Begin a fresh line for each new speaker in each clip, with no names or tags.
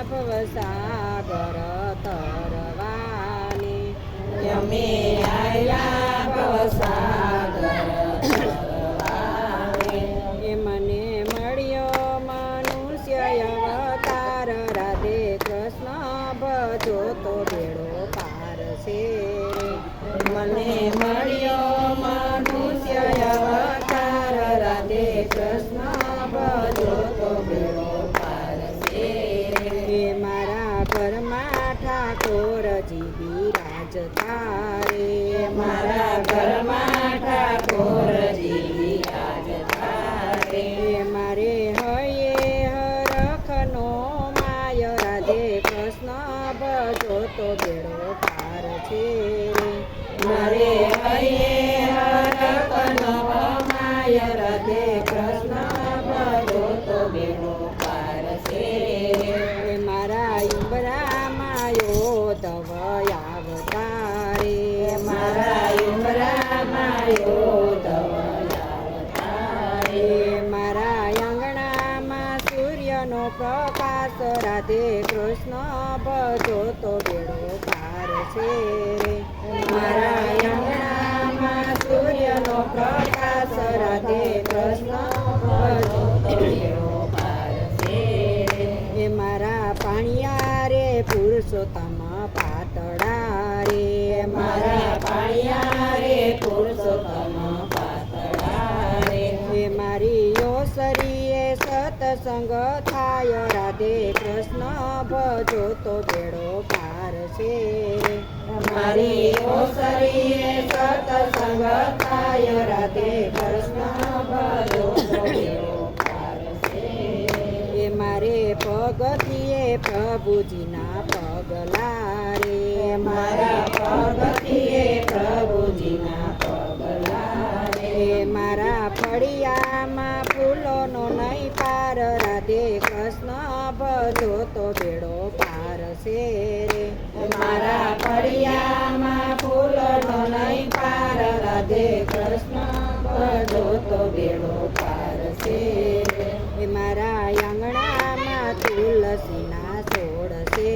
ભવસાગર તરવાની.
અમે આયા ભવસાગર તરવાને.
એ મને મળ્યો મનુષ્ય અવતાર, રાધે કૃષ્ણ ભજો તો બેડો પાર છે.
મને મળ્યો મનુષ્ય અવતાર, રાધે કૃષ્ણ ભજો તો બેડો પાર છે.
એ મારા ઘરમાં ઠાકોરજી બિરાજતા રે.
મારા ઘરમાં ઠાકોરજી બિરાજતા રે.
મારે હૈયે હરખનો માય, રાધે કૃષ્ણ ભજો તો બેડો પાર છે.
મારે હૈયે હરખનો માય, રાધે કૃષ્ણ ભજો તો બેડો પાર છે.
મારા ઉંબરામાં યોધવ અવતારે.
મારા ઉમરામાં યોધવ અવતારે.
મારા આંગણામાં સૂર્યનો પ્રકાશ, રાધે કૃષ્ણ ભજો તો બેડો પાર છે.
મારા આંગણામાં સૂર્યનો પ્રકાશ, રાધે કૃષ્ણ ભજો તો બેડો પાર છે.
એ મારા પાણિયા રે પુરુષોત્તમ પાતળા રે.
મારા પાળિયા રે પુરુષોત્તમ પાતળા રે.
એ મારી ઓસરીએ સત્સંગ થાય, રાધે કૃષ્ણ ભજો તો બેડો પાર છે.
મારી ઓસરીએ સત્સંગ થાય, રાધે કૃષ્ણ ભજો તો બેડો પાર છે.
એ મારે પગથિયે પ્રભુજીના પગલા રે.
મારા પગથિયે પ્રભુજીના પગલા રે.
એ મારા ફળિયામાં ફૂલોનો નહીં પાર, રાધે કૃષ્ણ ભજો તો બેડો પાર છે.
મારા ફળિયામાં ફૂલનો નહીં પાર, રાધે કૃષ્ણ ભજો તો બેડો પાર છે.
એ મારા આંગણામાં તુલસીના છોડ છે.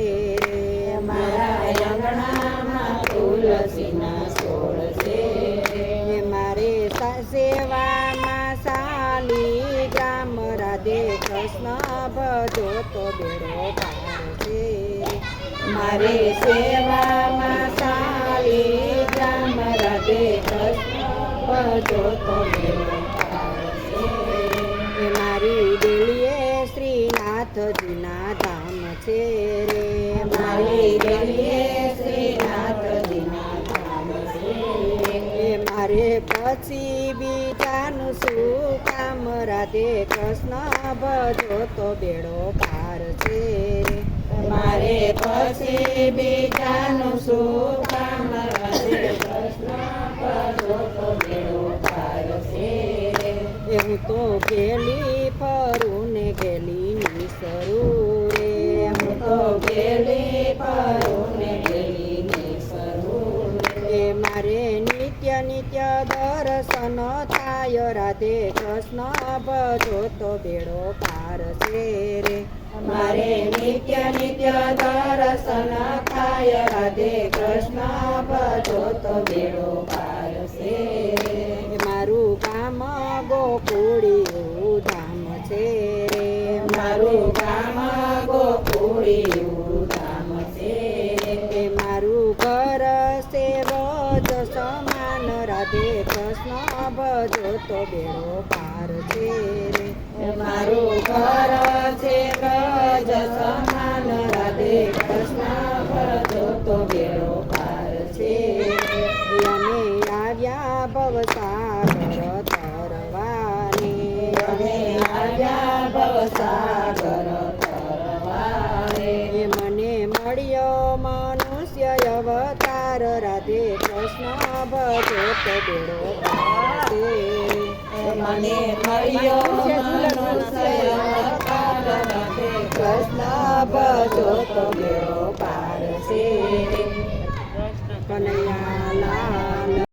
મારા આંગણામાં તુલસીના છોડ છે.
એ મારે સેવામાં શાલિગ્રામ, રાધે કૃષ્ણ ભજો તો બેડો પાર છે.
મારે સેવામાં શાલિગ્રામ, રાધે કૃષ્ણ ભજો તો બેડો પાર છે.
એ મારી ડેલીએ શ્રીનાથજીના ધામ છે રે.
મારી ગલીએ શ્રીનાથજીના ધામ છે.
એ મારે પછી બીજાનું શું કામ, રાધે કૃષ્ણ ભજો તો બેડો પાર છે.
મારે પછી બીજાનું શું કામ, રાધે કૃષ્ણ ભજો તો બેડો પાર છે.
એ હું તો ગેલી ફરું ને ગેલી નિસરું રે.
હું તો ગેલી ફરું ને ગેલી નિસરું રે.
એ મારે નિત્ય નિત્ય દર્શન થાય, રાધે કૃષ્ણ ભજો તો બેડો પાર છે રે.
મારે નિત્ય નિત્ય દર્શન થાય, રાધે કૃષ્ણ ભજો તો બેડો પાર છે.
એ મારું ગામ ગોકુળિયું ધામ છે રે.
મારું ગામ ગોકુળિયું ધામ છે.
એ મારું ઘર સેવજ સમાન, રાધે કૃષ્ણ ભજો તો બેડો પાર છે રે.
મારું ઘર છે ગજ સમાન, રાધે કૃષ્ણ ભજો તો બેડો પાર છે.
અમે આવ્યા ભવસાગર તરવાને.
અમે આવ્યા ભવસાગર તરવાને.
એ મને મળ્યો મનુષ્ય અવતાર, રાધે કૃષ્ણ ભજો તો બેડો પાર છે.
મને મળ્યો મનુષ્ય અવતાર, રાધે કૃષ્ણ ભજો તો બેડો પાર છે.
કનૈયા લાલ